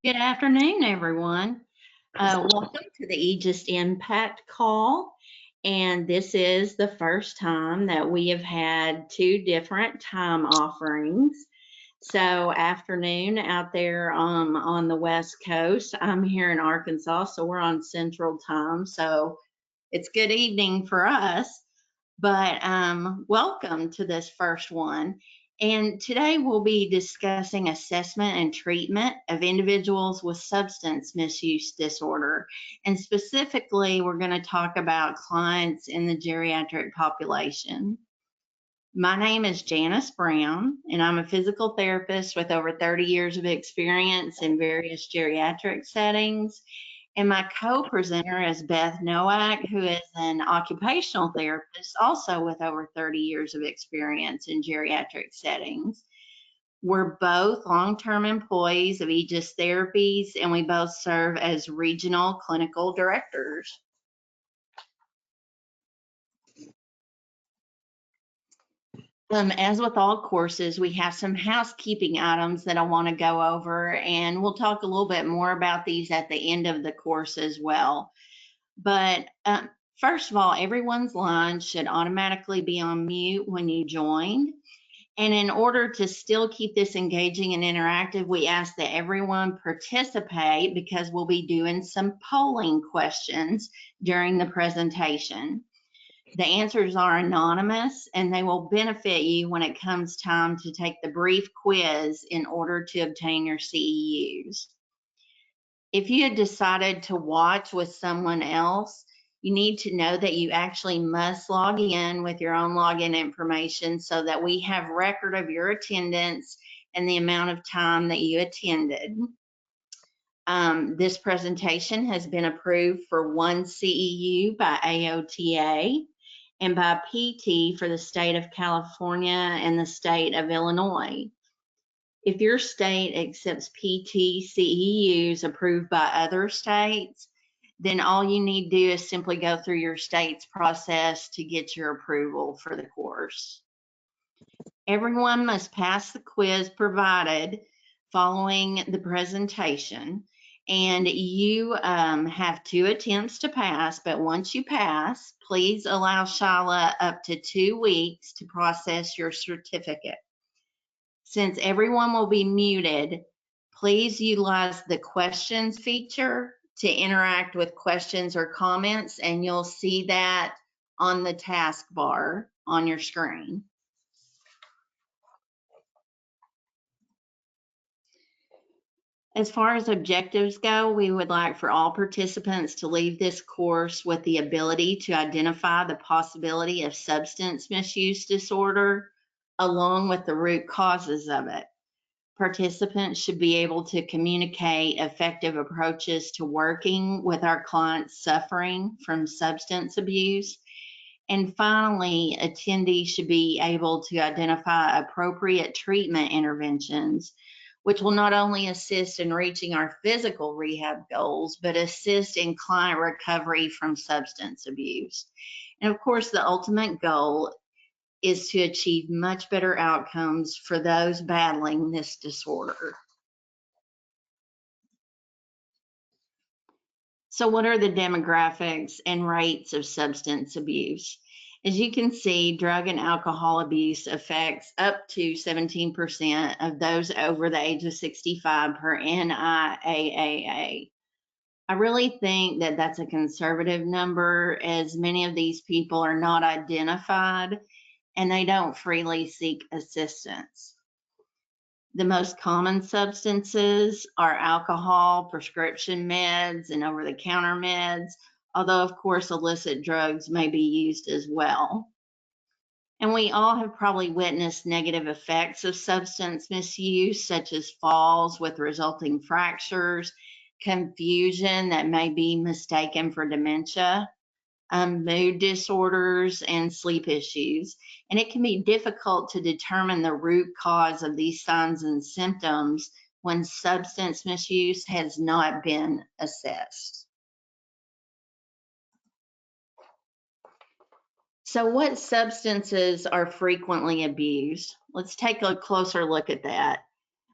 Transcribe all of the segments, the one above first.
Good afternoon, everyone. Welcome to the Aegis Impact Call. And this is the first time that we have had two different time offerings. So, afternoon out there on the West Coast. I'm here in Arkansas, so we're on Central Time. So, it's good evening for us. But welcome to this first one. And today we'll be discussing assessment and treatment of individuals with substance misuse disorder. And specifically, we're going to talk about clients in the geriatric population. My name is Janice Brown, and I'm a physical therapist with over 30 years of experience in various geriatric settings. And my co-presenter is Beth Nowak, who is an occupational therapist, also with over 30 years of experience in geriatric settings. We're both long-term employees of Aegis Therapies, and we both serve as regional clinical directors. As with all courses, we have some housekeeping items that I want to go over, and we'll talk a little bit more about these at the end of the course as well. But first of all, everyone's line should automatically be on mute when you join. And in order to still keep this engaging and interactive, we ask that everyone participate because we'll be doing some polling questions during the presentation. The answers are anonymous and they will benefit you when it comes time to take the brief quiz in order to obtain your CEUs. If you had decided to watch with someone else, you need to know that you actually must log in with your own login information so that we have record of your attendance and the amount of time that you attended. This presentation has been approved for 1 CEU by AOTA and by PT for the state of California and the state of Illinois. If your state accepts PT CEUs approved by other states, then all you need to do is simply go through your state's process to get your approval for the course. Everyone must pass the quiz provided following the presentation, and you have 2 attempts to pass, but once you pass, please allow Shyla up to 2 weeks to process your certificate. Since everyone will be muted, please utilize the questions feature to interact with questions or comments, and you'll see that on the taskbar on your screen. As far as objectives go, we would like for all participants to leave this course with the ability to identify the possibility of substance misuse disorder, along with the root causes of it. Participants should be able to communicate effective approaches to working with our clients suffering from substance abuse. And finally, attendees should be able to identify appropriate treatment interventions, which will not only assist in reaching our physical rehab goals, but assist in client recovery from substance abuse. And of course, the ultimate goal is to achieve much better outcomes for those battling this disorder. So what are the demographics and rates of substance abuse? As you can see, drug and alcohol abuse affects up to 17% of those over the age of 65 per NIAAA. I really think that that's a conservative number, as many of these people are not identified and they don't freely seek assistance. The most common substances are alcohol, prescription meds, and over-the-counter meds, although of course illicit drugs may be used as well. And we all have probably witnessed negative effects of substance misuse, such as falls with resulting fractures, confusion that may be mistaken for dementia, mood disorders, and sleep issues. And it can be difficult to determine the root cause of these signs and symptoms when substance misuse has not been assessed. So what substances are frequently abused? Let's take a closer look at that.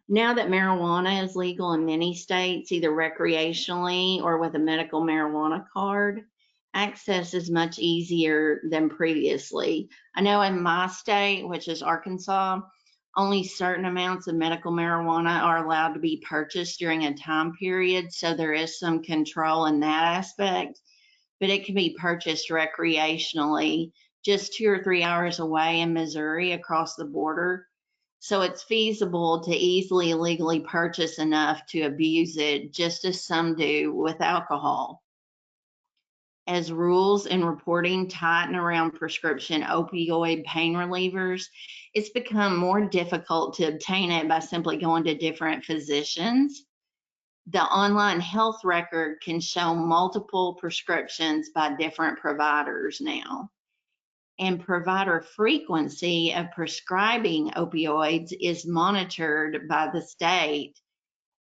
Now that marijuana is legal in many states, either recreationally or with a medical marijuana card, access is much easier than previously. I know in my state, which is Arkansas, only certain amounts of medical marijuana are allowed to be purchased during a time period, so there is some control in that aspect, but it can be purchased recreationally just 2 or 3 hours away in Missouri across the border. So it's feasible to easily legally purchase enough to abuse it, just as some do with alcohol. As rules and reporting tighten around prescription opioid pain relievers, it's become more difficult to obtain it by simply going to different physicians. The online health record can show multiple prescriptions by different providers now. And provider frequency of prescribing opioids is monitored by the state.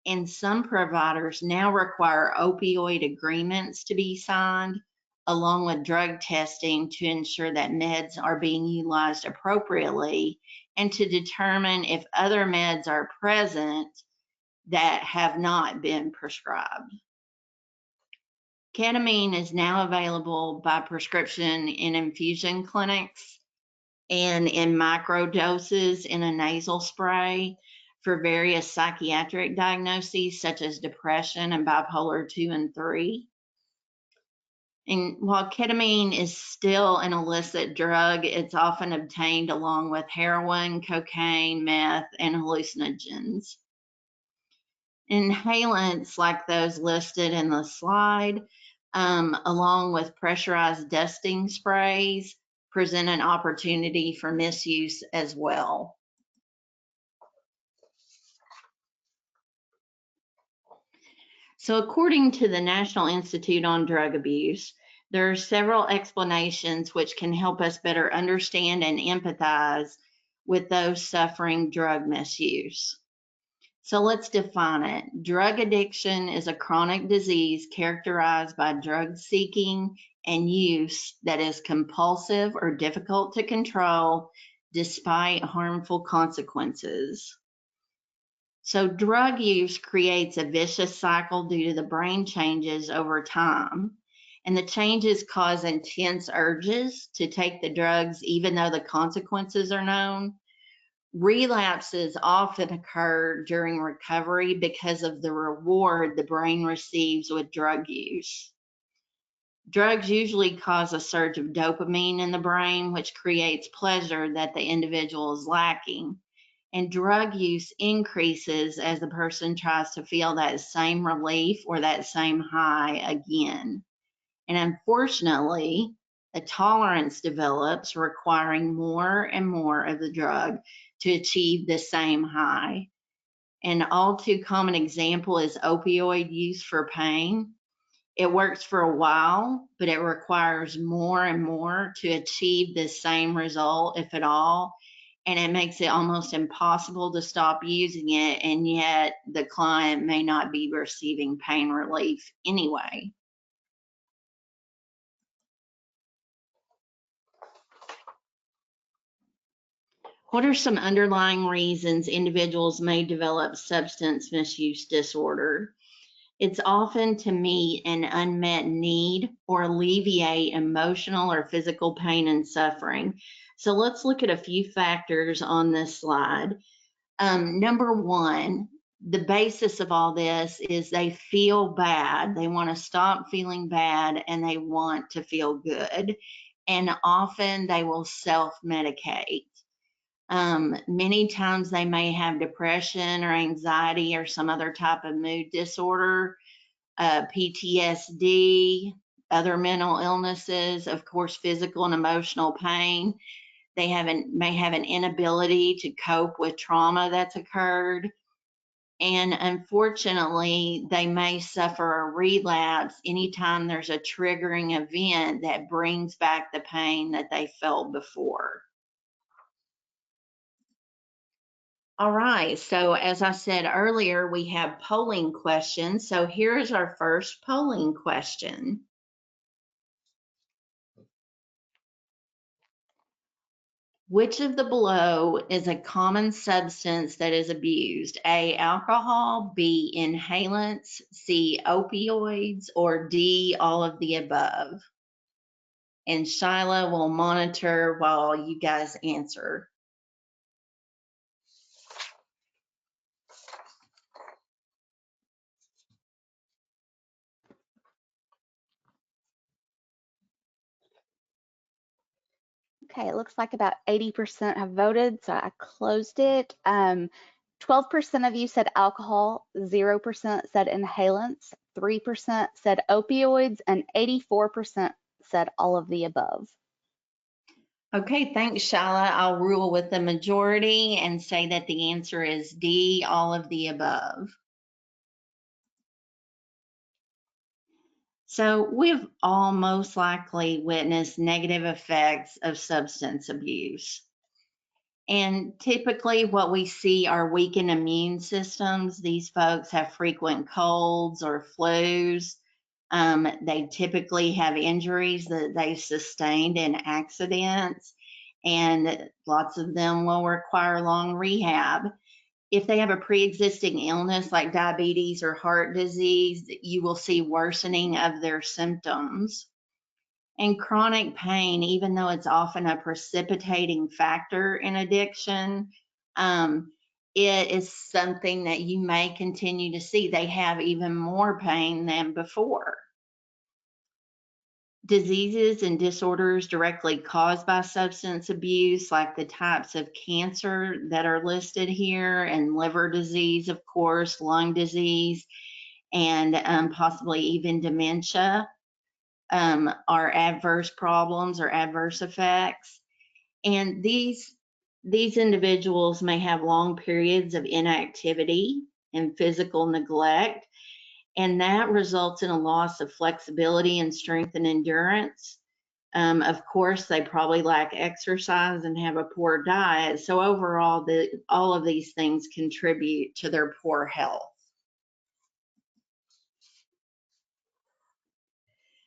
And some providers now require opioid agreements to be signed, along with drug testing to ensure that meds are being utilized appropriately and to determine if other meds are present that have not been prescribed. Ketamine is now available by prescription in infusion clinics and in micro doses in a nasal spray for various psychiatric diagnoses such as depression and bipolar 2 and 3. And while ketamine is still an illicit drug, it's often obtained along with heroin, cocaine, meth, and hallucinogens. Inhalants like those listed in the slide, along with pressurized dusting sprays, present an opportunity for misuse as well. So according to the National Institute on Drug Abuse, there are several explanations which can help us better understand and empathize with those suffering drug misuse. So let's define it. Drug addiction is a chronic disease characterized by drug seeking and use that is compulsive or difficult to control despite harmful consequences. So drug use creates a vicious cycle due to the brain changes over time. And the changes cause intense urges to take the drugs even though the consequences are known. Relapses often occur during recovery because of the reward the brain receives with drug use. Drugs usually cause a surge of dopamine in the brain, which creates pleasure that the individual is lacking. And drug use increases as the person tries to feel that same relief or that same high again. And unfortunately, a tolerance develops requiring more and more of the drug to achieve the same high. An all too common example is opioid use for pain. It works for a while, but it requires more and more to achieve the same result, if at all. And it makes it almost impossible to stop using it, and yet the client may not be receiving pain relief anyway. What are some underlying reasons individuals may develop substance misuse disorder? It's often to meet an unmet need or alleviate emotional or physical pain and suffering. So let's look at a few factors on this slide. Number one, the basis of all this is they feel bad. They want to stop feeling bad and they want to feel good. And often they will self-medicate. Many times they may have depression or anxiety or some other type of mood disorder, PTSD, other mental illnesses, of course, physical and emotional pain. They may have an inability to cope with trauma that's occurred. And unfortunately, they may suffer a relapse anytime there's a triggering event that brings back the pain that they felt before. All right, so as I said earlier, we have polling questions. So here is our first polling question. Which of the below is a common substance that is abused? A, alcohol, B, inhalants, C, opioids, or D, all of the above? And Shyla will monitor while you guys answer. Okay, it looks like about 80% have voted, so I closed it. 12% of you said alcohol, 0% said inhalants, 3% said opioids, and 84% said all of the above. Okay, thanks, Shyla. I'll rule with the majority and say that the answer is D, all of the above. So we've all most likely witnessed negative effects of substance abuse. And typically what we see are weakened immune systems. These folks have frequent colds or flus. They typically have injuries that they sustained in accidents, and lots of them will require long rehab. If they have a pre-existing illness like diabetes or heart disease, you will see worsening of their symptoms. And chronic pain, even though it's often a precipitating factor in addiction, it is something that you may continue to see. They have even more pain than before. Diseases and disorders directly caused by substance abuse, like the types of cancer that are listed here, and liver disease, of course, lung disease, and possibly even dementia, are adverse problems or adverse effects. And these individuals may have long periods of inactivity and physical neglect, and that results in a loss of flexibility and strength and endurance. Of course, they probably lack exercise and have a poor diet. So overall, all of these things contribute to their poor health.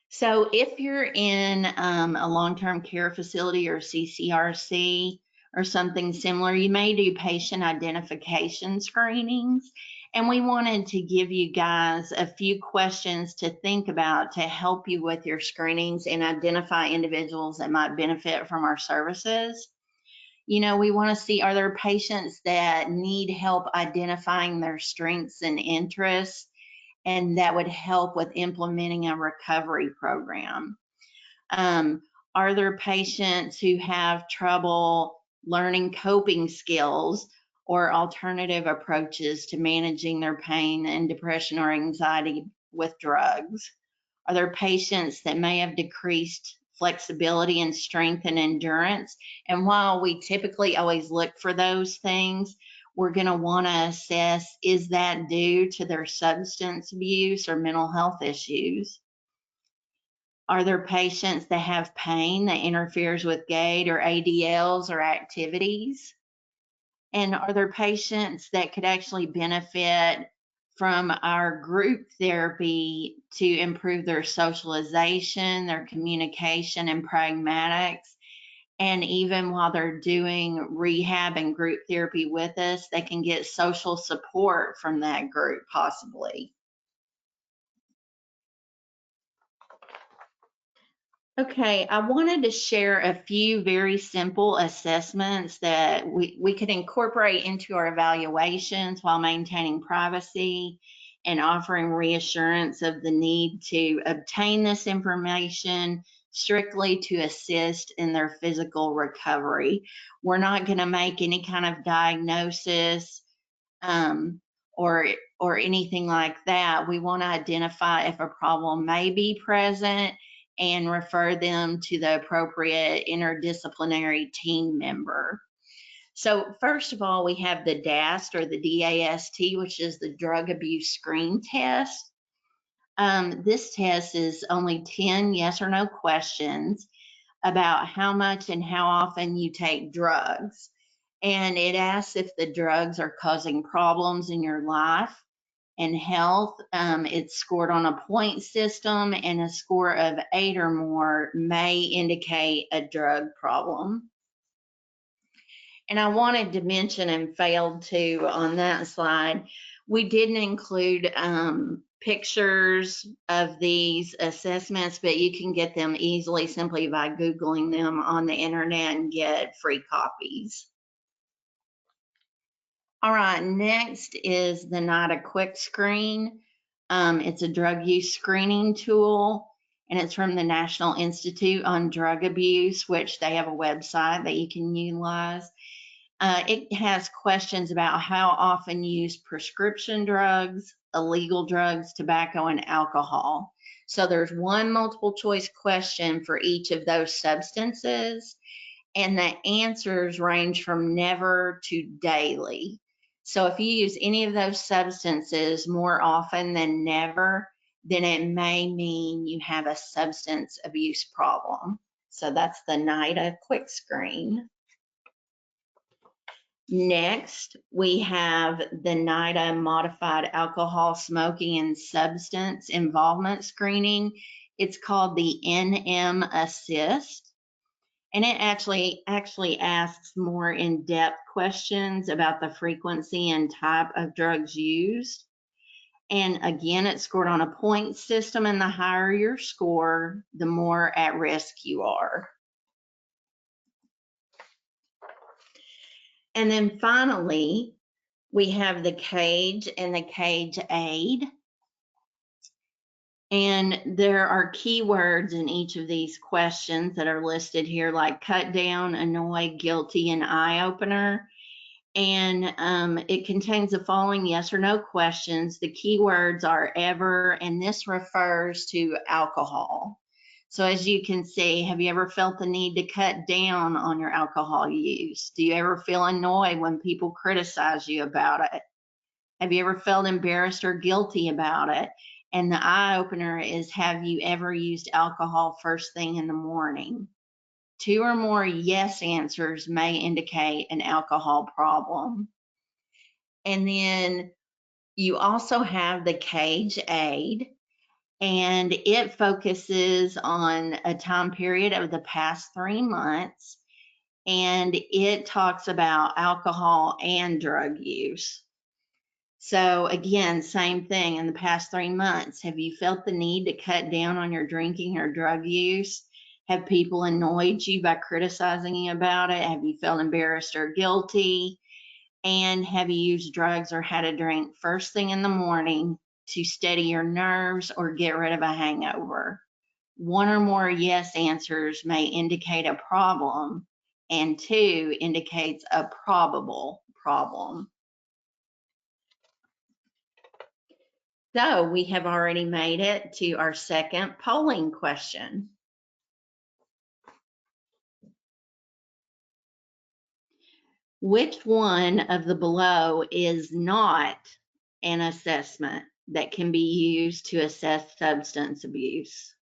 So if you're in a long-term care facility or CCRC or something similar, you may do patient identification screenings. And we wanted to give you guys a few questions to think about to help you with your screenings and identify individuals that might benefit from our services. You know, we want to see, are there patients that need help identifying their strengths and interests? And that would help with implementing a recovery program. Are there patients who have trouble learning coping skills or alternative approaches to managing their pain and depression or anxiety with drugs? Are there patients that may have decreased flexibility and strength and endurance? And while we typically always look for those things, we're going to want to assess, is that due to their substance abuse or mental health issues? Are there patients that have pain that interferes with gait or ADLs or activities? And are there patients that could actually benefit from our group therapy to improve their socialization, their communication, and pragmatics? And even while they're doing rehab and group therapy with us, they can get social support from that group possibly. Okay, I wanted to share a few very simple assessments that we could incorporate into our evaluations while maintaining privacy and offering reassurance of the need to obtain this information strictly to assist in their physical recovery. We're not going to make any kind of diagnosis um, or anything like that. We want to identify if a problem may be present and refer them to the appropriate interdisciplinary team member. So first of all, we have the DAST or the DAST, which is the drug abuse screen test. This test is only 10 yes or no questions about how much and how often you take drugs. And it asks if the drugs are causing problems in your life and health. It's scored on a point system, and a score of 8 or more may indicate a drug problem. And I wanted to mention and failed to on that slide, we didn't include pictures of these assessments, but you can get them easily simply by Googling them on the internet and get free copies. All right, next is the NIDA Quick Screen. It's a drug use screening tool, and it's from the National Institute on Drug Abuse, which they have a website that you can utilize. It has questions about how often you use prescription drugs, illegal drugs, tobacco, and alcohol. So there's one multiple choice question for each of those substances, and the answers range from never to daily. So if you use any of those substances more often than never, then it may mean you have a substance abuse problem. So that's the NIDA Quick Screen. Next, we have the NIDA Modified Alcohol, Smoking, and Substance Involvement Screening. It's called the NM Assist. And it actually asks more in-depth questions about the frequency and type of drugs used. And again, it's scored on a point system, and the higher your score, the more at risk you are. And then finally, we have the CAGE and the CAGE aid. And there are keywords in each of these questions that are listed here, like cut down, annoy, guilty, and eye opener. And it contains the following yes or no questions. The keywords are ever, and this refers to alcohol. So as you can see, have you ever felt the need to cut down on your alcohol use? Do you ever feel annoyed when people criticize you about it? Have you ever felt embarrassed or guilty about it? And the eye opener is, have you ever used alcohol first thing in the morning? 2 or more yes answers may indicate an alcohol problem. And then you also have the CAGE aid, and it focuses on a time period of the past 3 months, and it talks about alcohol and drug use. So again, same thing, in the past 3 months, have you felt the need to cut down on your drinking or drug use? Have people annoyed you by criticizing you about it? Have you felt embarrassed or guilty? And have you used drugs or had a drink first thing in the morning to steady your nerves or get rid of a hangover? 1 or more yes answers may indicate a problem, and 2 indicates a probable problem. So we have already made it to our second polling question. Which one of the below is not an assessment that can be used to assess substance abuse?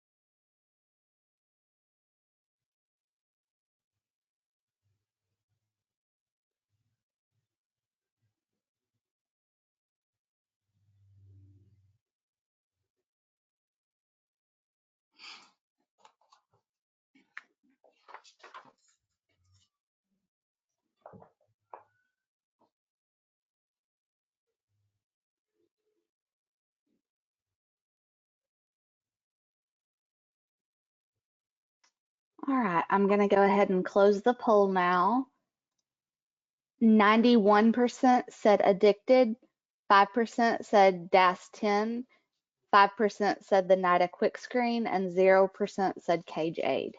All right, I'm going to go ahead and close the poll now. 91% said addicted, 5% said DAS-10, 5% said the NIDA Quick Screen, and 0% said CAGE aid.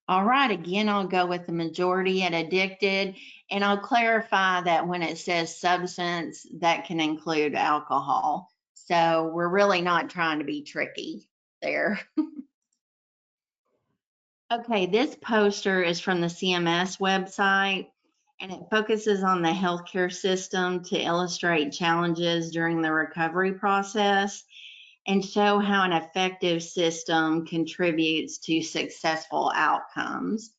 All right, again, I'll go with the majority at addicted, and I'll clarify that when it says substance, that can include alcohol. So we're really not trying to be tricky there. Okay, this poster is from the CMS website, and it focuses on the healthcare system to illustrate challenges during the recovery process and show how an effective system contributes to successful outcomes.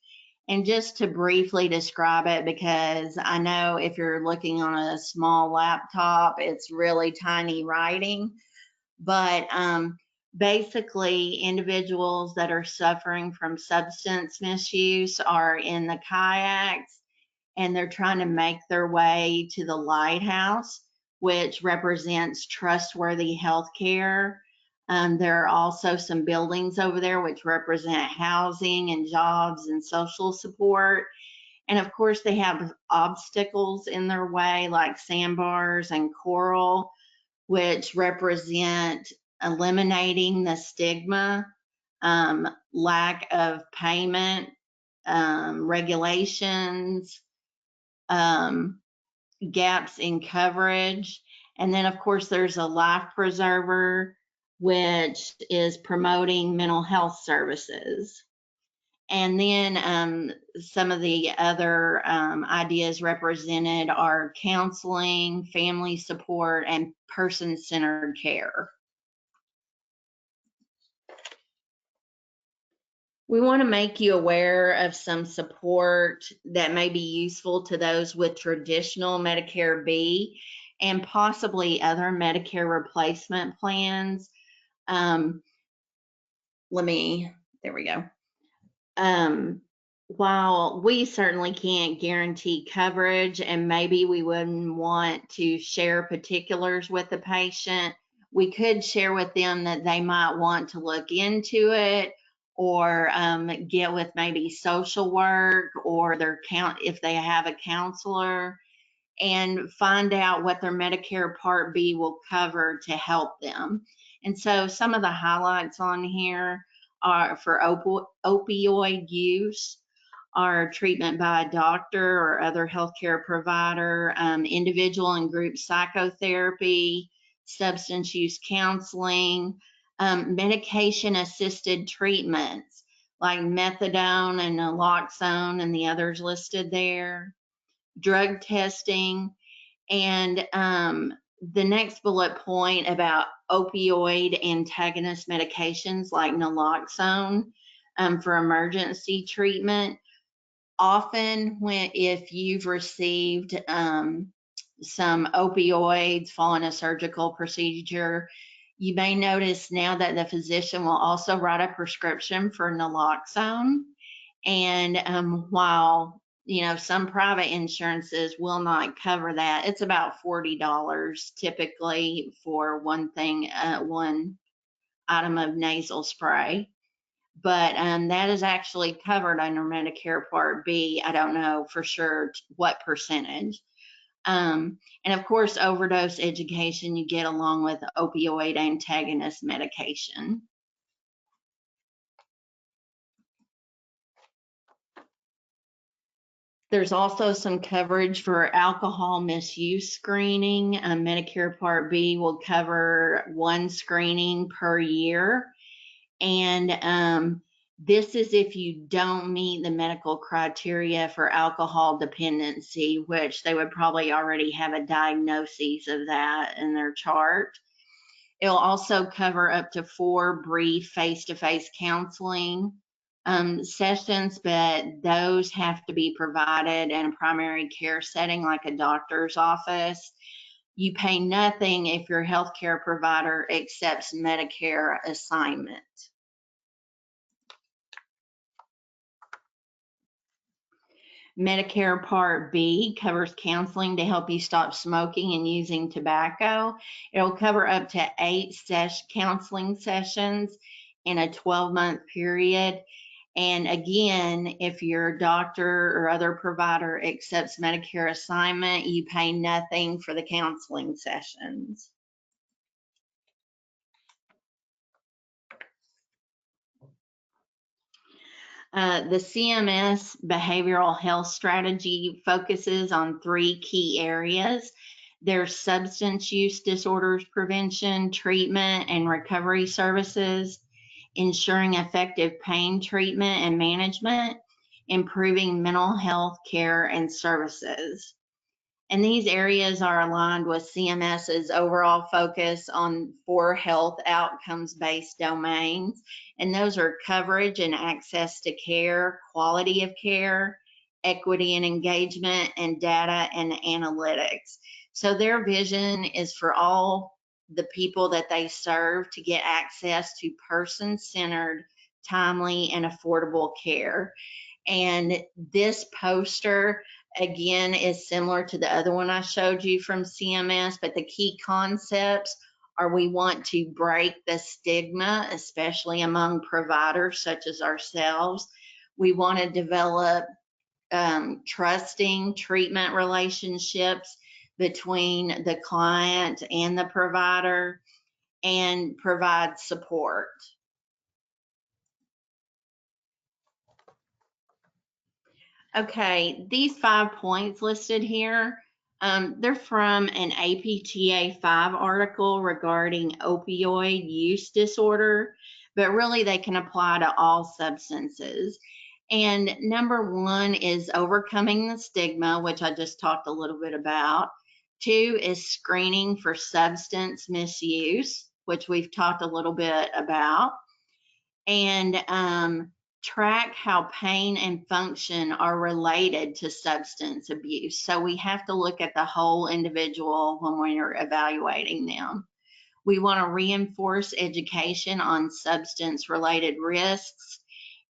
And just to briefly describe it, because I know if you're looking on a small laptop, it's really tiny writing, but Basically, individuals that are suffering from substance misuse are in the kayaks and they're trying to make their way to the lighthouse, which represents trustworthy health care. There are also some buildings over there which represent housing and jobs and social support. And of course, they have obstacles in their way like sandbars and coral, which represent eliminating the stigma, lack of payment, regulations, gaps in coverage. And then, of course, there's a life preserver, which is promoting mental health services. And then some of the other ideas represented are counseling, family support, and person-centered care. We want to make you aware of some support that may be useful to those with traditional Medicare B and possibly other Medicare replacement plans. There we go. While we certainly can't guarantee coverage and maybe we wouldn't want to share particulars with the patient, we could share with them that they might want to look into it or get with maybe social work or if they have a counselor and find out what their Medicare Part B will cover to help them. And so some of the highlights on here are for opioid use, are treatment by a doctor or other healthcare provider, individual and group psychotherapy, substance use counseling, medication-assisted treatments like methadone and naloxone and the others listed there, drug testing, and the next bullet point about opioid antagonist medications like naloxone for emergency treatment. Often if you've received some opioids following a surgical procedure, you may notice now that the physician will also write a prescription for naloxone. And while some private insurances will not cover that, it's about $40 typically for one item of nasal spray. But that is actually covered under Medicare Part B. I don't know for sure what percentage. And of course, overdose education you get along with opioid antagonist medication. There's also some coverage for alcohol misuse screening. Medicare Part B will cover one screening per year. And this is if you don't meet the medical criteria for alcohol dependency, which they would probably already have a diagnosis of that in their chart. It'll also cover up to 4 brief face-to-face counseling sessions, but those have to be provided in a primary care setting like a doctor's office. You pay nothing if your healthcare provider accepts Medicare assignment. Medicare Part B covers counseling to help you stop smoking and using tobacco. It'll cover up to 8 counseling sessions in a 12-month period. And again, if your doctor or other provider accepts Medicare assignment, you pay nothing for the counseling sessions. The CMS behavioral health strategy focuses on 3 key areas. There's substance use disorders prevention, treatment, and recovery services, ensuring effective pain treatment and management, improving mental health care and services. And these areas are aligned with CMS's overall focus on 4 health outcomes-based domains. And those are coverage and access to care, quality of care, equity and engagement, and data and analytics. So their vision is for all the people that they serve to get access to person-centered, timely, and affordable care. And this poster, again, is similar to the other one I showed you from CMS, but the key concepts are we want to break the stigma, especially among providers such as ourselves. We want to develop trusting treatment relationships between the client and the provider, and provide support. Okay, these 5 points listed here, they're from an APTA 5 article regarding opioid use disorder, but really they can apply to all substances. And number 1 is overcoming the stigma, which I just talked a little bit about. 2 is screening for substance misuse, which we've talked a little bit about. And track how pain and function are related to substance abuse. So we have to look at the whole individual when we're evaluating them. We want to reinforce education on substance related risks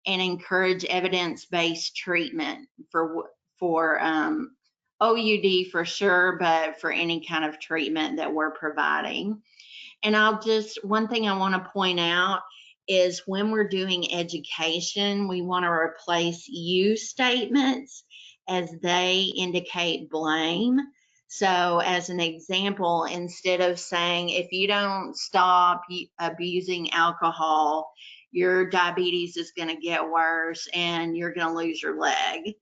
and encourage evidence-based treatment for OUD for sure, but for any kind of treatment that we're providing. And one thing I want to point out is when we're doing education, we want to replace you statements as they indicate blame. So as an example, instead of saying, if you don't stop abusing alcohol, your diabetes is going to get worse and you're going to lose your leg.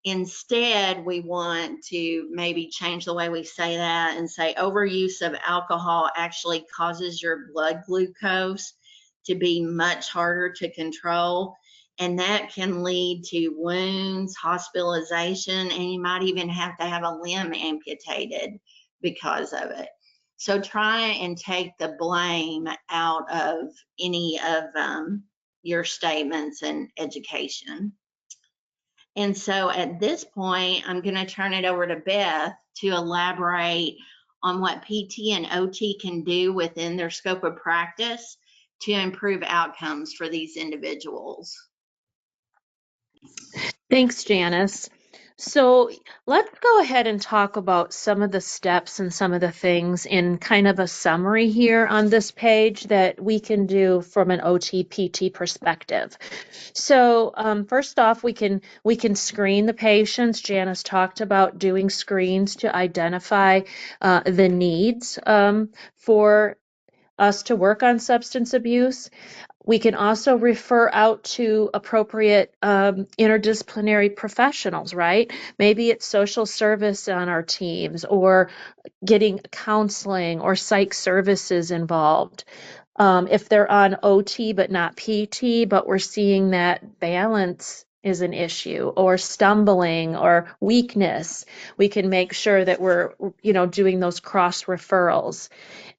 Instead, we want to maybe change the way we say that and say overuse of alcohol actually causes your blood glucose to be much harder to control. And that can lead to wounds, hospitalization, and you might even have to have a limb amputated because of it. So try and take the blame out of any of your statements and education. And so at this point, I'm going to turn it over to Beth to elaborate on what PT and OT can do within their scope of practice to improve outcomes for these individuals. Thanks, Janice. So let's go ahead and talk about some of the steps and some of the things in kind of a summary here on this page that we can do from an OT-PT perspective. So first off, we can screen the patients. Janice talked about doing screens to identify the needs for us to work on substance abuse. We can also refer out to appropriate interdisciplinary professionals, right? Maybe it's social service on our teams or getting counseling or psych services involved. If they're on OT but not PT, but we're seeing that balance is an issue or stumbling or weakness, we can make sure that we're, doing those cross referrals.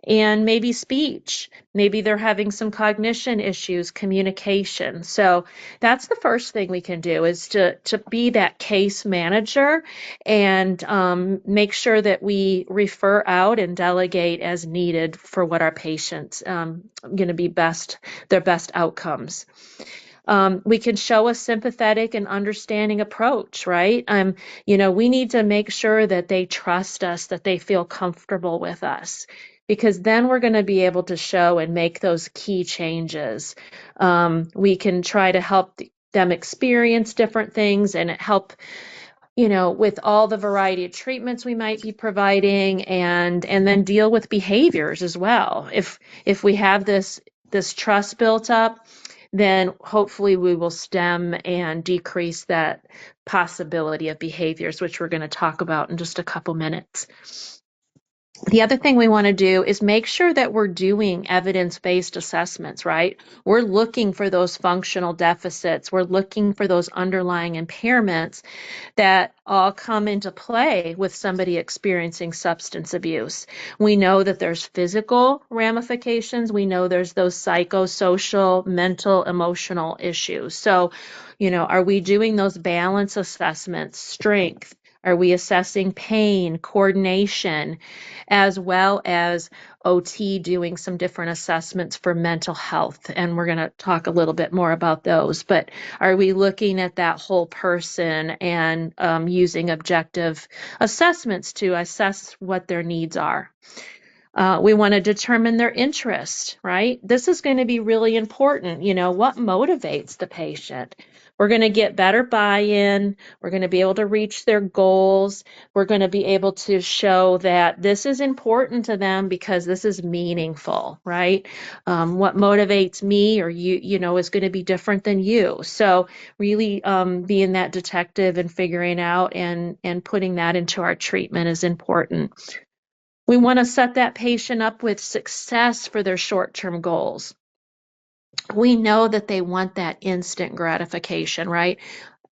And maybe speech, maybe they're having some cognition issues, communication. So that's the first thing we can do is to be that case manager and make sure that we refer out and delegate as needed for what our patients going to be their best outcomes. We can show a sympathetic and understanding approach, right? We need to make sure that they trust us, that they feel comfortable with us, because then we're going to be able to show and make those key changes. We can try to help them experience different things and help, with all the variety of treatments we might be providing, and then deal with behaviors as well. If we have this trust built up, then hopefully we will stem and decrease that possibility of behaviors, which we're going to talk about in just a couple minutes. The other thing we want to do is make sure that we're doing evidence-based assessments, right? We're looking for those functional deficits. We're looking for those underlying impairments that all come into play with somebody experiencing substance abuse. We know that there's physical ramifications. We know there's those psychosocial, mental, emotional issues. So, are we doing those balance assessments, strength? Are we assessing pain, coordination, as well as OT doing some different assessments for mental health? And we're going to talk a little bit more about those. But are we looking at that whole person and using objective assessments to assess what their needs are? We want to determine their interest, right? This is going to be really important. What motivates the patient? We're going to get better buy-in. We're going to be able to reach their goals. We're going to be able to show that this is important to them because this is meaningful, right? What motivates me or you, is going to be different than you. So really being that detective and figuring out and putting that into our treatment is important. We want to set that patient up with success for their short-term goals. We know that they want that instant gratification, right?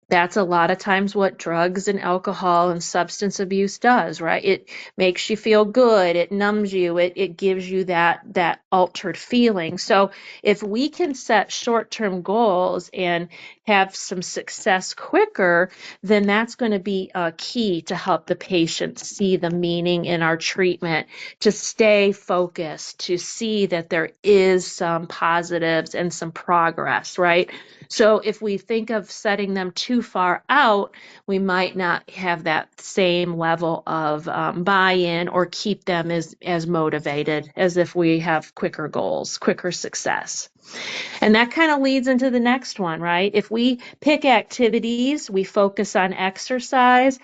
That's a lot of times what drugs and alcohol and substance abuse does, right? It makes you feel good. It numbs you. It gives you that altered feeling. So if we can set short-term goals and have some success quicker, then that's going to be a key to help the patient see the meaning in our treatment, to stay focused, to see that there is some positives and some progress, right? So if we think of setting them too far out, we might not have that same level of buy-in or keep them as motivated as if we have quicker goals, quicker success. And that kind of leads into the next one, right? If we pick activities, we focus on exercise,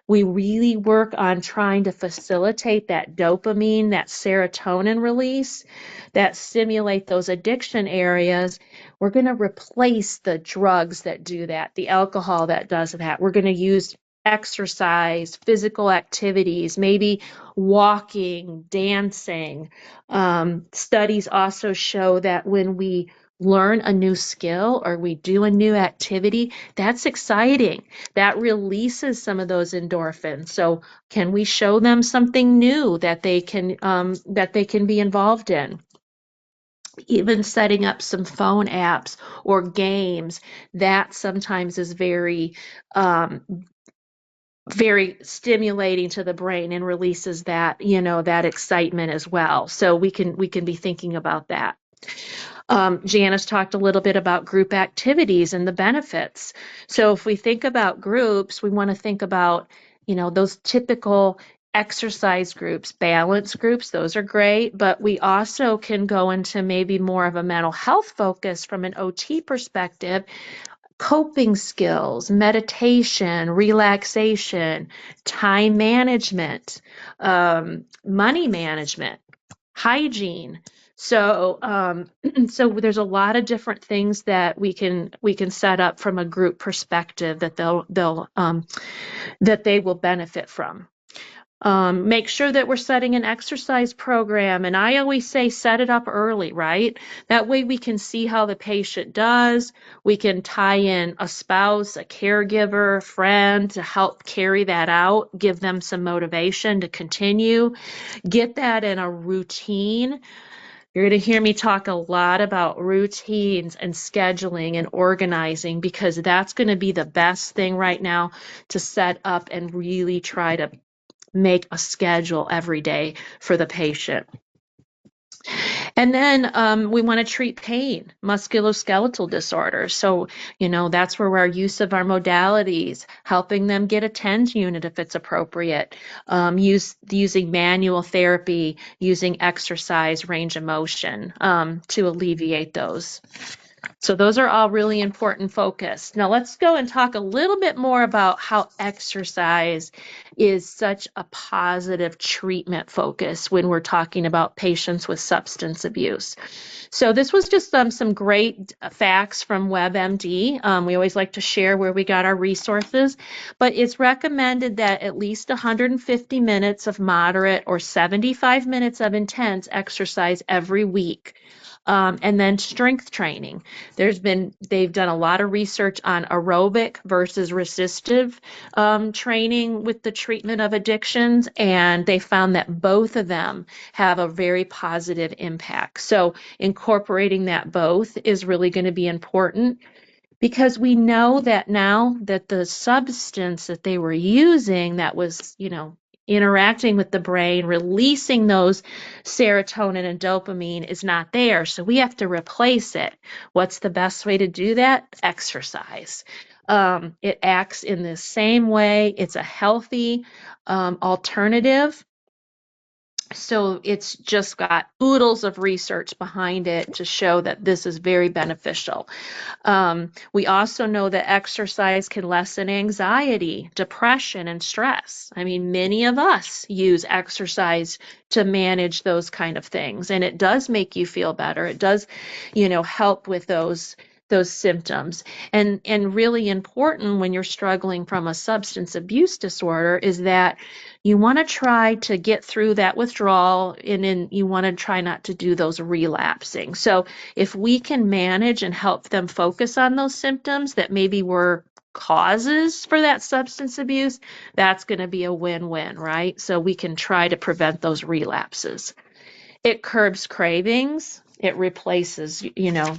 we really work on trying to facilitate that dopamine, that serotonin release, that stimulate those addiction areas. We're going to replace the drugs that do that, the alcohol that does that. We're going to use exercise, physical activities, maybe walking, dancing. Studies also show that when we learn a new skill or we do a new activity, that's exciting. That releases some of those endorphins. So can we show them something new that they can be involved in? Even setting up some phone apps or games, that sometimes is very very stimulating to the brain and releases that that excitement as well. So we can be thinking about that. Janice talked a little bit about group activities and the benefits. So if we think about groups, we want to think about, those typical exercise groups, balance groups, those are great, but we also can go into maybe more of a mental health focus from an OT perspective, coping skills, meditation, relaxation, time management, money management, hygiene. So, so there's a lot of different things that we can set up from a group perspective that that they will benefit from. Make sure that we're setting an exercise program. And I always say set it up early, right? That way we can see how the patient does. We can tie in a spouse, a caregiver, a friend to help carry that out, give them some motivation to continue, get that in a routine. You're going to hear me talk a lot about routines and scheduling and organizing because that's going to be the best thing right now to set up and really try to make a schedule every day for the patient. And then we want to treat pain, musculoskeletal disorders. So, that's where our use of our modalities, helping them get a TENS unit if it's appropriate, using manual therapy, using exercise, range of motion to alleviate those. So those are all really important focus. Now let's go and talk a little bit more about how exercise is such a positive treatment focus when we're talking about patients with substance abuse. So this was just some great facts from WebMD. We always like to share where we got our resources, but it's recommended that at least 150 minutes of moderate or 75 minutes of intense exercise every week. And then strength training. They've done a lot of research on aerobic versus resistive training with the treatment of addictions, and they found that both of them have a very positive impact. So incorporating that both is really going to be important. because we know that now that the substance that they were using that was, interacting with the brain, releasing those serotonin and dopamine is not there. So we have to replace it. What's the best way to do that? Exercise. It acts in the same way. It's a healthy alternative. So it's just got oodles of research behind it to show that this is very beneficial. We also know that exercise can lessen anxiety, depression, and stress. I mean, many of us use exercise to manage those kind of things, and it does make you feel better. It does, help with those symptoms. And really important when you're struggling from a substance abuse disorder is that you want to try to get through that withdrawal, and then you want to try not to do those relapsing. So if we can manage and help them focus on those symptoms that maybe were causes for that substance abuse, that's going to be a win-win, right? So we can try to prevent those relapses. It curbs cravings. It replaces,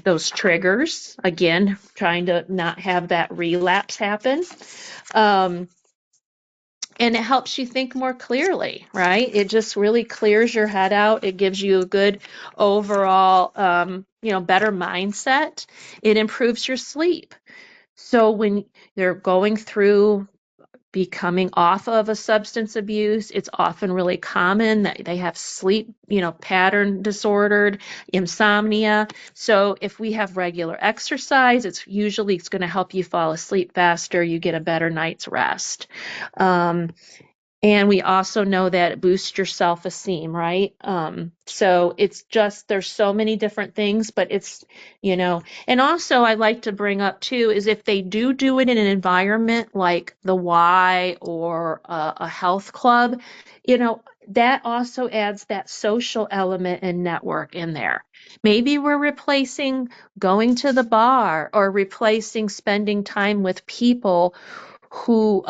those triggers. Again, trying to not have that relapse happen. And it helps you think more clearly, right? It just really clears your head out. It gives you a good overall, better mindset. It improves your sleep. So when they're going through becoming off of a substance abuse, it's often really common that they have sleep, pattern disordered, insomnia. So if we have regular exercise, it's going to help you fall asleep faster. You get a better night's rest. And we also know that it boosts your self-esteem, right? So it's just, there's so many different things, but it's, and also I like to bring up too, is if they do it in an environment like the Y or a health club, that also adds that social element and network in there. Maybe we're replacing going to the bar or replacing spending time with people who,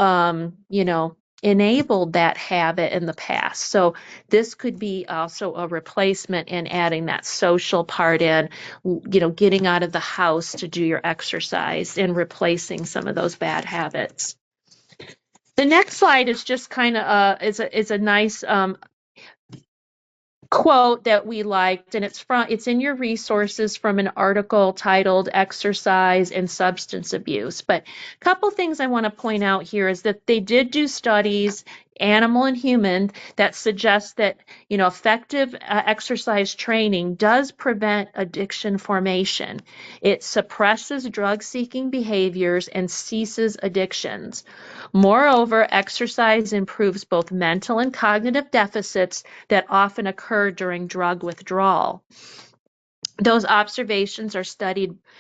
enabled that habit in the past. So this could be also a replacement in adding that social part in, getting out of the house to do your exercise and replacing some of those bad habits. The next slide is just kind of is a nice quote that we liked, and it's in your resources from an article titled Exercise and Substance Abuse. But a couple things I want to point out here is that they did do studies, animal and human, that suggest that effective exercise training does prevent addiction formation. It suppresses drug-seeking behaviors and ceases addictions. Moreover, exercise improves both mental and cognitive deficits that often occur during drug withdrawal. Those observations are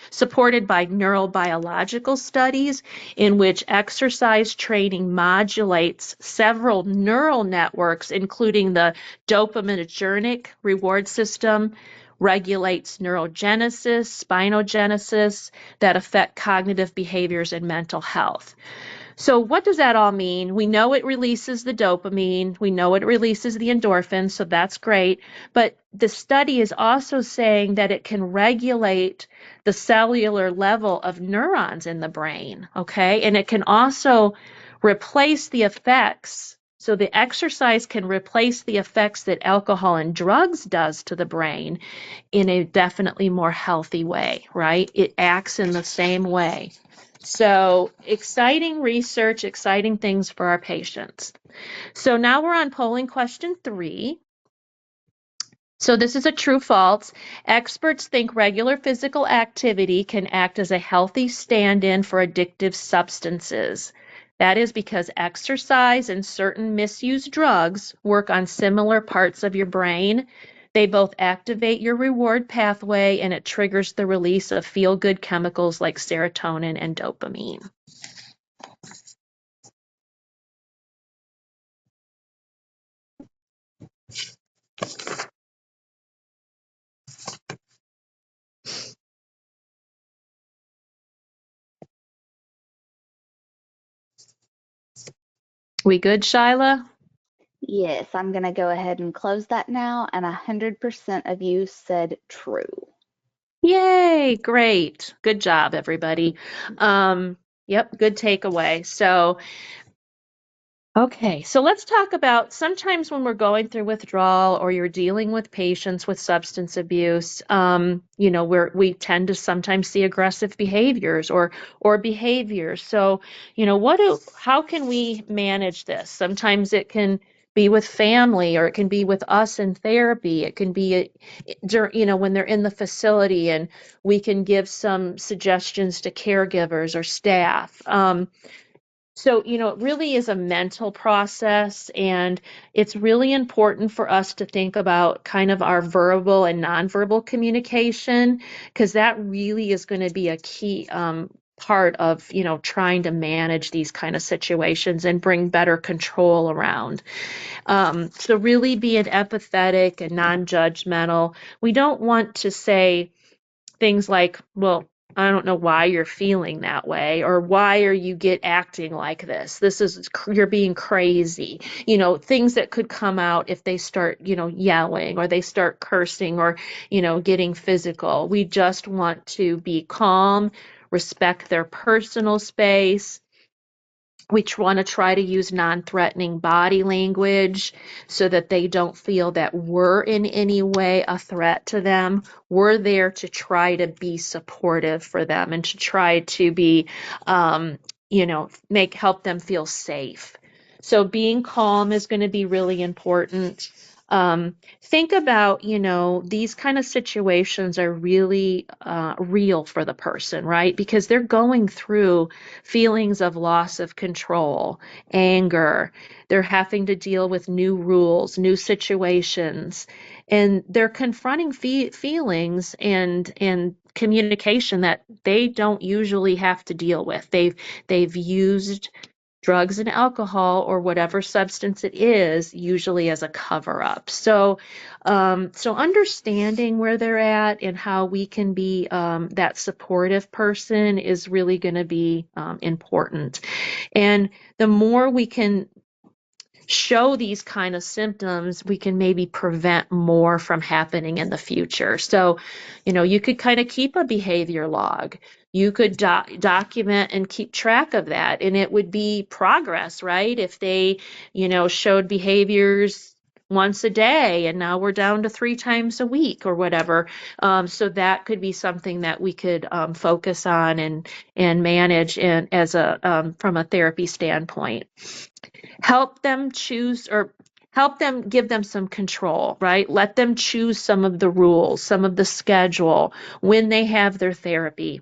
supported by neurobiological studies in which exercise training modulates several neural networks, including the dopaminergic reward system, regulates neurogenesis, spinogenesis that affect cognitive behaviors and mental health. So what does that all mean? We know it releases the dopamine. We know it releases the endorphins, so that's great. But the study is also saying that it can regulate the cellular level of neurons in the brain, okay? And it can also replace the effects. So the exercise can replace the effects that alcohol and drugs does to the brain in a definitely more healthy way, right? It acts in the same way. So exciting research, exciting things for our patients. So now we're on polling question 3. So this is a true false. Experts think regular physical activity can act as a healthy stand-in for addictive substances. That is because exercise and certain misused drugs work on similar parts of your brain. They both activate your reward pathway, and it triggers the release of feel-good chemicals like serotonin and dopamine. We good, Shyla? Yes, I'm going to go ahead and close that now, and 100% of you said true. Yay, great. Good job, everybody. Yep, good takeaway. So, okay, so let's talk about sometimes when we're going through withdrawal or you're dealing with patients with substance abuse, we tend to sometimes see aggressive behaviors or behaviors. So, how can we manage this? Sometimes it can be with family or it can be with us in therapy. It can be, when they're in the facility and we can give some suggestions to caregivers or staff. So, it really is a mental process, and it's really important for us to think about kind of our verbal and nonverbal communication, because that really is going to be a key part of, trying to manage these kind of situations and bring better control around. So, really being empathetic and non-judgmental. We don't want to say things like, well, I don't know why you're feeling that way, or why are you acting like this? You're being crazy. Things that could come out if they start, yelling or they start cursing or, getting physical. We just want to be calm, respect their personal space. We want to try to use non-threatening body language so that they don't feel that we're in any way a threat to them. We're there to try to be supportive for them and to try to be, help them feel safe. So being calm is going to be really important. Think about, these kind of situations are really real for the person, right? Because they're going through feelings of loss of control, anger. They're having to deal with new rules, new situations, and they're confronting feelings and communication that they don't usually have to deal with. They've used drugs and alcohol or whatever substance it is, usually as a cover up. So understanding where they're at and how we can be that supportive person is really going to be important. And the more we can show these kind of symptoms, we can maybe prevent more from happening in the future. So, you could kind of keep a behavior log. You could document and keep track of that, and it would be progress, right? If they, showed behaviors once a day and now we're down to 3 times a week or whatever. So that could be something that we could focus on and manage as from a therapy standpoint. Help them choose or help them, give them some control, right? Let them choose some of the rules, some of the schedule when they have their therapy.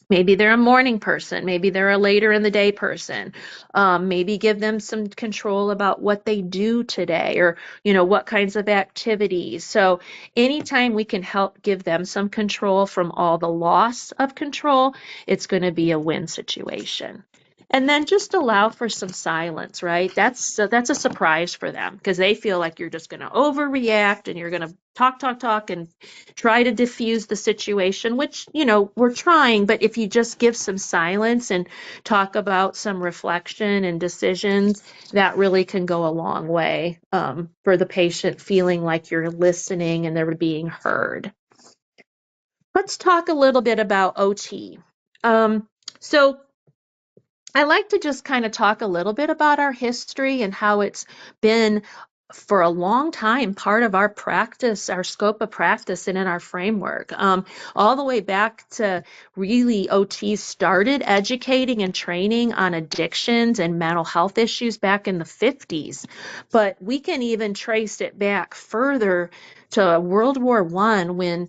Maybe they're a morning person. Maybe they're a later in the day person. Maybe give them some control about what they do today or, what kinds of activities. So anytime we can help give them some control from all the loss of control, it's going to be a win situation. And then just allow for some silence, right? That's a surprise for them because they feel like you're just going to overreact and you're going to talk and try to diffuse the situation, which, we're trying, but if you just give some silence and talk about some reflection and decisions, that really can go a long way for the patient feeling like you're listening and they're being heard. Let's talk a little bit about OT. So I like to just kind of talk a little bit about our history and how it's been for a long time part of our practice, our scope of practice, and in our framework. All the way back to really OT started educating and training on addictions and mental health issues back in the 50s. But we can even trace it back further to World War I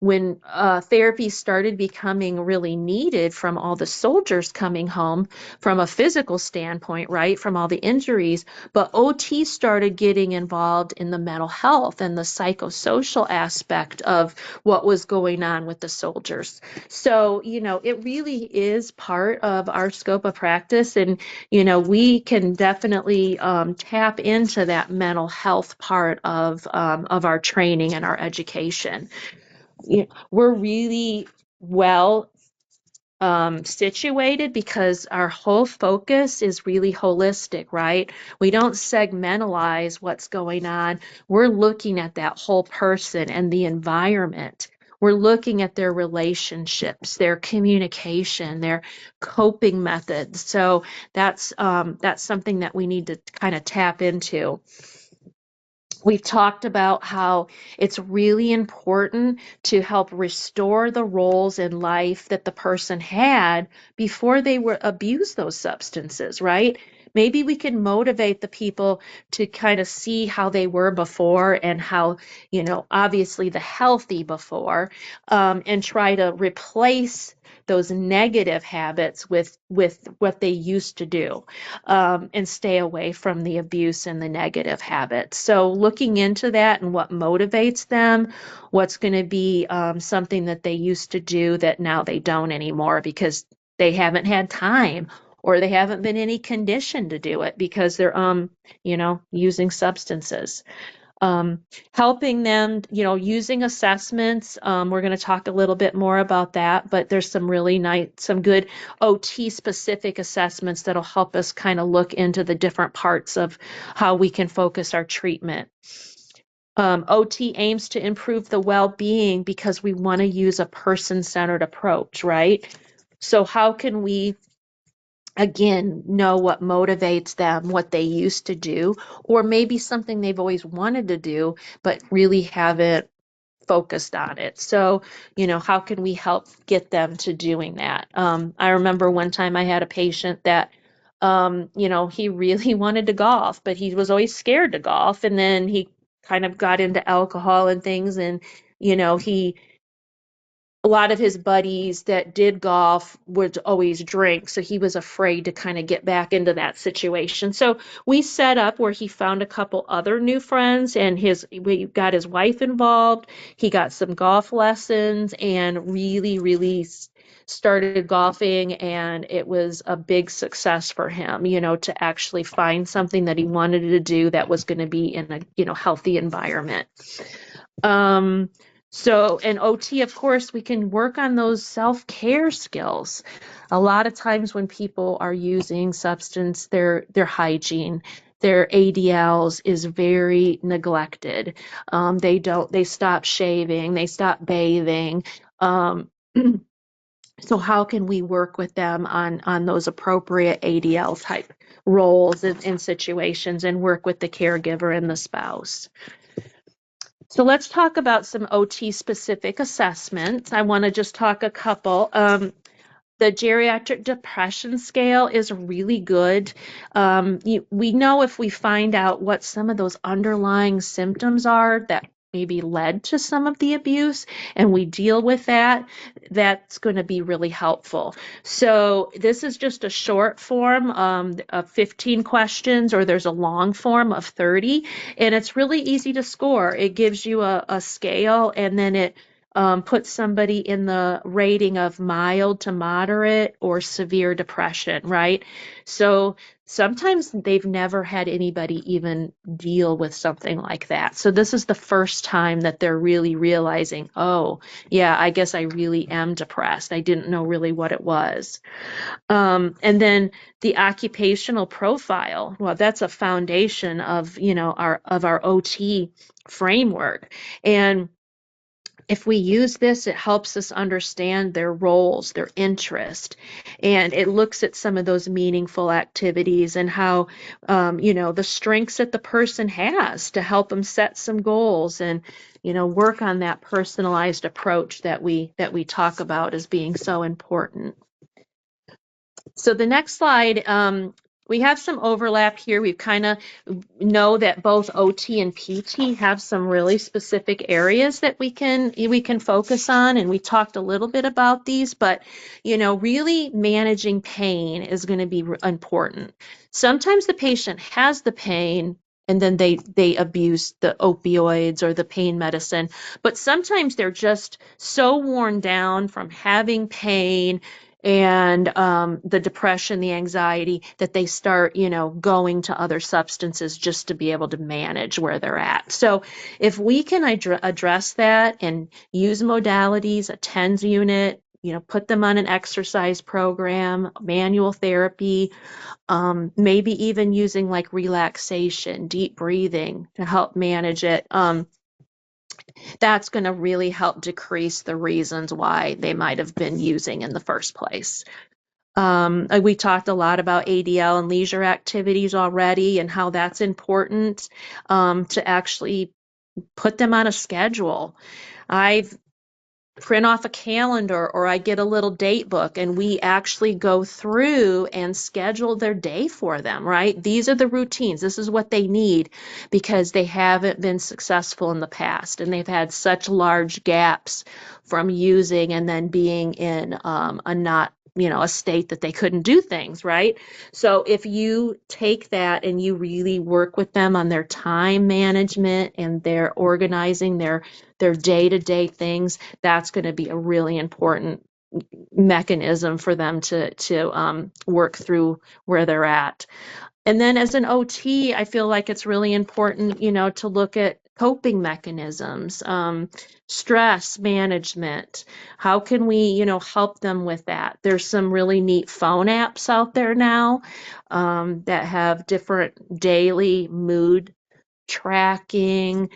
when therapy started becoming really needed from all the soldiers coming home from a physical standpoint, right, from all the injuries, but OT started getting involved in the mental health and the psychosocial aspect of what was going on with the soldiers. So, it really is part of our scope of practice, and, we can definitely tap into that mental health part of our training and our education. We're really well situated because our whole focus is really holistic, right? We don't segmentalize what's going on. We're looking at that whole person and the environment We're looking at their relationships, their communication, their coping methods. So that's something that we need to kind of tap into. We've talked about how it's really important to help restore the roles in life that the person had before they were abused those substances, right? Maybe we can motivate the people to kind of see how they were before and how, obviously the healthy before, and try to replace those negative habits with what they used to do, and stay away from the abuse and the negative habits. So looking into that and what motivates them, what's going to be something that they used to do that now they don't anymore because they haven't had time or they haven't been any condition to do it because they're using substances. Helping them, using assessments. We're going to talk a little bit more about that, but there's some really nice, some good OT specific assessments that'll help us kind of look into the different parts of how we can focus our treatment. OT aims to improve the well-being because we want to use a person-centered approach, right? So how can we again, know what motivates them, what they used to do, or maybe something they've always wanted to do, but really haven't focused on it. So, how can we help get them to doing that? I remember one time I had a patient that, he really wanted to golf, but he was always scared to golf. And then he kind of got into alcohol and things. And, he a lot of his buddies that did golf would always drink, so he was afraid to kind of get back into that situation. So we set up where he found a couple other new friends, and we got his wife involved. He got some golf lessons and really, really started golfing, and it was a big success for him, to actually find something that he wanted to do that was going to be in a, healthy environment. So in OT, of course, we can work on those self-care skills. A lot of times when people are using substance, their hygiene, their ADLs is very neglected. They stop shaving, they stop bathing. So how can we work with them on those appropriate ADL type roles in situations and work with the caregiver and the spouse? So let's talk about some OT specific assessments. I want to just talk a couple. The geriatric depression scale is really good. We know if we find out what some of those underlying symptoms are that maybe led to some of the abuse and we deal with that, that's going to be really helpful. So this is just a short form of 15 questions, or there's a long form of 30, and it's really easy to score. It gives you a scale, and then it put somebody in the rating of mild to moderate or severe depression, right? So sometimes they've never had anybody even deal with something like that. So this is the first time that they're really realizing, oh, yeah, I guess I really am depressed. I didn't know really what it was. And then the occupational profile, well, that's a foundation of, our OT framework. And if we use this, it helps us understand their roles, their interest, and it looks at some of those meaningful activities and how, the strengths that the person has to help them set some goals and, work on that personalized approach that we talk about as being so important. So the next slide, we have some overlap here. We kind of know that both OT and PT have some really specific areas that we can focus on, and we talked a little bit about these, but really managing pain is going to be important. Sometimes the patient has the pain and then they abuse the opioids or the pain medicine, but sometimes they're just so worn down from having pain and the depression, the anxiety, that they start, going to other substances just to be able to manage where they're at. So if we can address that and use modalities, a TENS unit, put them on an exercise program, manual therapy, maybe even using like relaxation, deep breathing to help manage it. that's going to really help decrease the reasons why they might have been using in the first place. We talked a lot about ADL and leisure activities already and how that's important to actually put them on a schedule. I've print off a calendar or I get a little date book and we actually go through and schedule their day for them, right? These are the routines. This is what they need because they haven't been successful in the past and they've had such large gaps from using and then being in a not a state that they couldn't do things, right? So if you take that and you really work with them on their time management and their organizing their day-to-day things, that's going to be a really important mechanism for them to work through where they're at. And then as an OT, I feel like it's really important, to look at coping mechanisms, stress management. How can we, help them with that? There's some really neat phone apps out there now that have different daily mood tracking,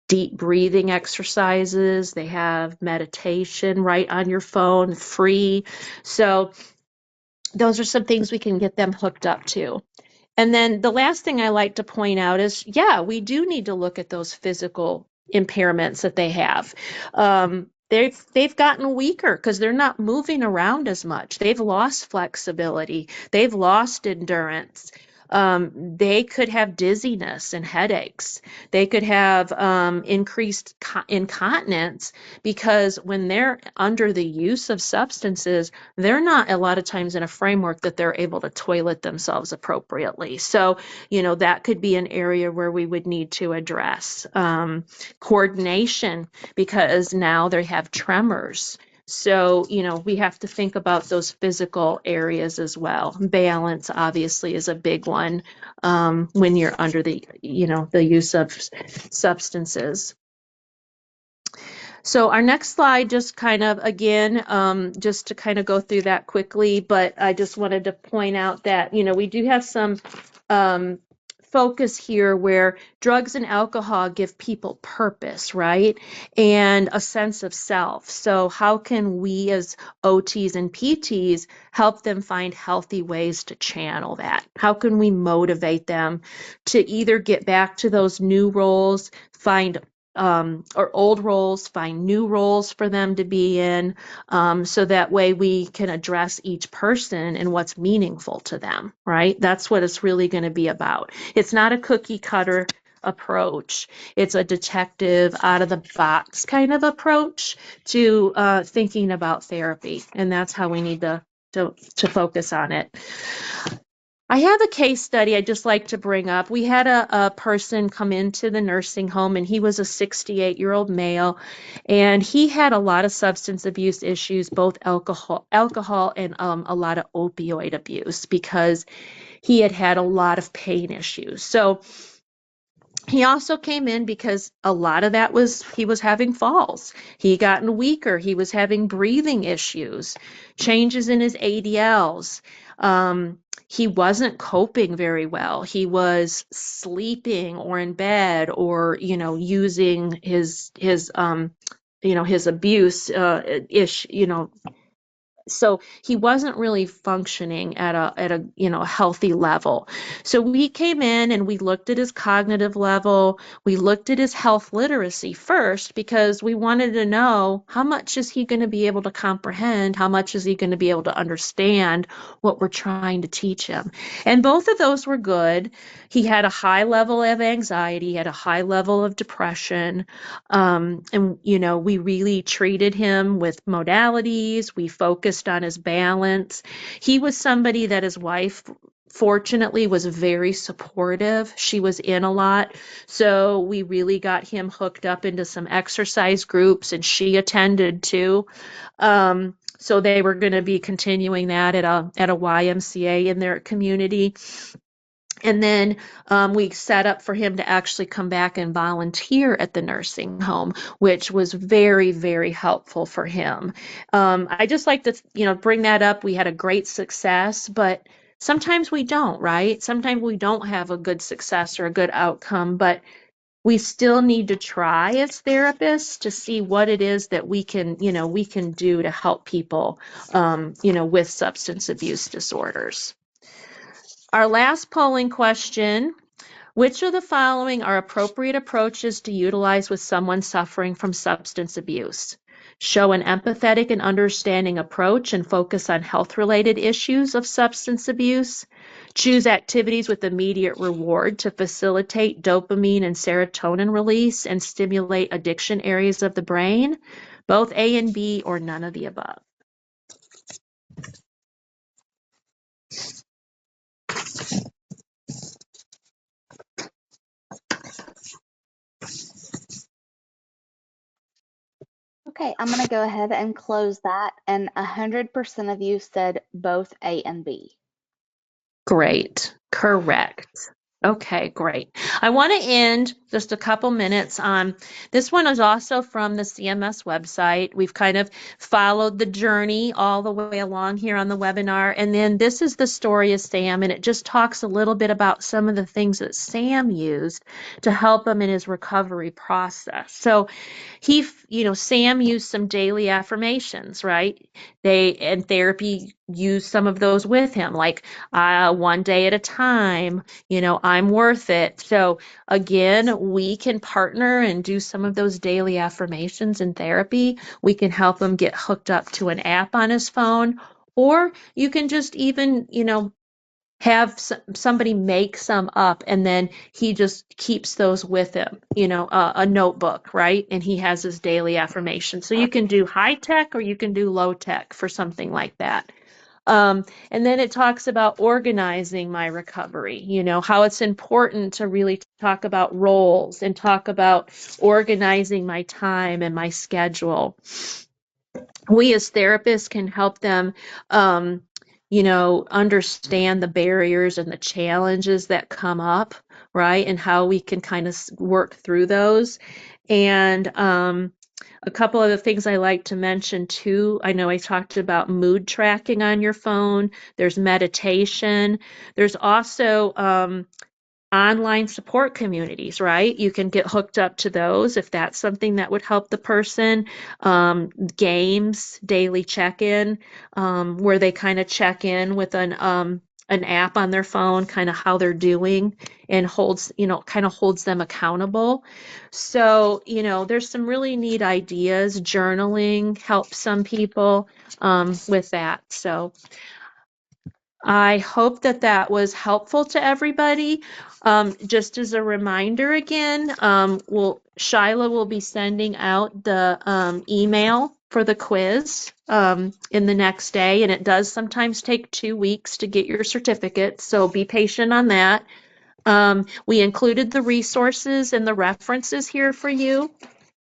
deep breathing exercises. They have meditation right on your phone, free. So those are some things we can get them hooked up to. And then the last thing I like to point out is, yeah, we do need to look at those physical impairments that they have. They've gotten weaker because they're not moving around as much. They've lost flexibility. They've lost endurance. They could have dizziness and headaches. They could have increased incontinence because when they're under the use of substances, they're not a lot of times in a framework that they're able to toilet themselves appropriately. So, that could be an area where we would need to address coordination because now they have tremors. So, we have to think about those physical areas as well. Balance obviously is a big one when you're under the use of substances. So our next slide, just kind of, again, just to kind of go through that quickly, but I just wanted to point out that, we do have some focus here where drugs and alcohol give people purpose, right? And a sense of self. So how can we as OTs and PTs help them find healthy ways to channel that? How can we motivate them to either get back to those new roles, find or old roles, find new roles for them to be in, so that way we can address each person and what's meaningful to them, right? That's what it's really going to be about. It's not a cookie cutter approach. It's a detective out of the box kind of approach to thinking about therapy. And that's how we need to focus on it. I have a case study I'd just like to bring up. We had a person come into the nursing home, and he was a 68-year-old male, and he had a lot of substance abuse issues, both alcohol and a lot of opioid abuse because he had a lot of pain issues. So he also came in because a lot of that was he was having falls. He gotten weaker. He was having breathing issues, changes in his ADLs. He wasn't coping very well. He was sleeping or in bed or, using his his abuse so he wasn't really functioning at a healthy level. So we came in and we looked at his cognitive level. We looked at his health literacy first because we wanted to know how much is he going to be able to comprehend, how much is he going to be able to understand what we're trying to teach him. And both of those were good. He had a high level of anxiety, he had a high level of depression. And we really treated him with modalities. We focused on his balance. He was somebody that his wife, fortunately, was very supportive. She was in a lot. So we really got him hooked up into some exercise groups, and she attended too. So they were going to be continuing that at a YMCA in their community. And then we set up for him to actually come back and volunteer at the nursing home, which was very, very helpful for him. I just like to, bring that up. We had a great success, but sometimes we don't, right? Sometimes we don't have a good success or a good outcome, but we still need to try as therapists to see what it is that we can, we can do to help people, with substance abuse disorders. Our last polling question: which of the following are appropriate approaches to utilize with someone suffering from substance abuse? Show an empathetic and understanding approach and focus on health-related issues of substance abuse. Choose activities with immediate reward to facilitate dopamine and serotonin release and stimulate addiction areas of the brain. Both A and B, or none of the above. Okay, I'm going to go ahead and close that, and 100% of you said both A and B. Great. Correct. Okay, great. I want to end just a couple minutes on this one is also from the CMS website. We've kind of followed the journey all the way along here on the webinar. And then this is the story of Sam, and it just talks a little bit about some of the things that Sam used to help him in his recovery process. So Sam used some daily affirmations, right? And therapy used some of those with him, like one day at a time, I'm worth it. So again, we can partner and do some of those daily affirmations in therapy. We can help him get hooked up to an app on his phone, or you can just even, have somebody make some up, and then he just keeps those with him, a notebook, right? And he has his daily affirmation. So you can do high tech or you can do low tech for something like that. And then it talks about organizing my recovery, how it's important to really talk about roles and talk about organizing my time and my schedule. We as therapists can help them, understand the barriers and the challenges that come up, right? And how we can kind of work through those. And a couple of the things I like to mention too, I know I talked about mood tracking on your phone. There's meditation. There's also online support communities, right? You can get hooked up to those if that's something that would help the person. Games, daily check-in, where they kind of check in with an app on their phone, kind of how they're doing, and kind of holds them accountable. So, there's some really neat ideas. Journaling helps some people with that. So I hope that was helpful to everybody. Just as a reminder again, Shyla will be sending out the email for the quiz in the next day, and it does sometimes take 2 weeks to get your certificate, so be patient on that. We included the resources and the references here for you.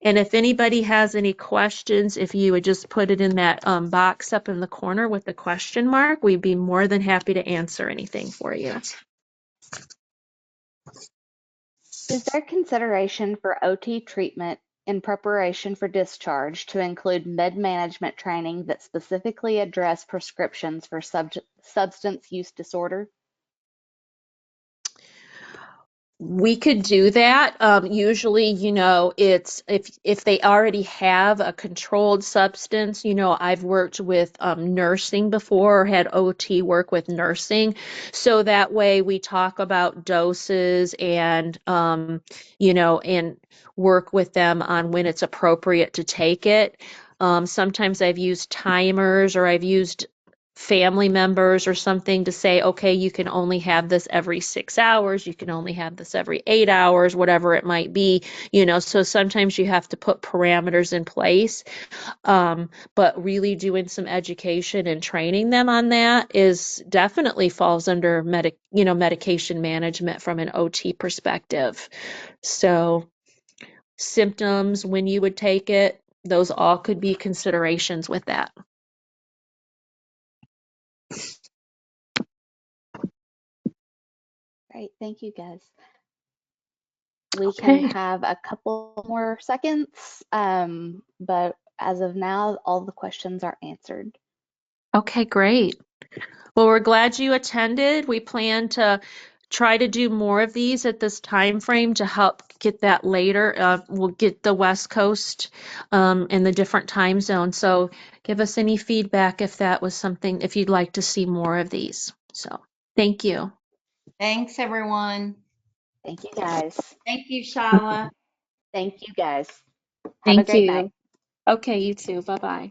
And if anybody has any questions, if you would just put it in that box up in the corner with the question mark, we'd be more than happy to answer anything for you. Is there consideration for OT treatment in preparation for discharge to include med-management training that specifically address prescriptions for substance use disorder? We could do that. Usually, it's if they already have a controlled substance. I've worked with nursing before, or had OT work with nursing, so that way we talk about doses and and work with them on when it's appropriate to take it. Sometimes I've used timers, or I've used family members or something to say, okay, you can only have this every 6 hours, you can only have this every 8 hours, whatever it might be, so sometimes you have to put parameters in place. But really doing some education and training them on that is definitely falls under medication management from an OT perspective. So symptoms, when you would take it, those all could be considerations with that. Great, thank you guys. We can have a couple more seconds, but as of now, all the questions are answered. Okay, great. Well, we're glad you attended. We plan to try to do more of these at this time frame to help get that later. We'll get the West Coast and the different time zones. So give us any feedback if that was something, if you'd like to see more of these. So thank you. Thanks, everyone. Thank you guys. Thank you, Shala. Thank you guys. Have a Thank great night. you. Okay, you too. Bye-bye.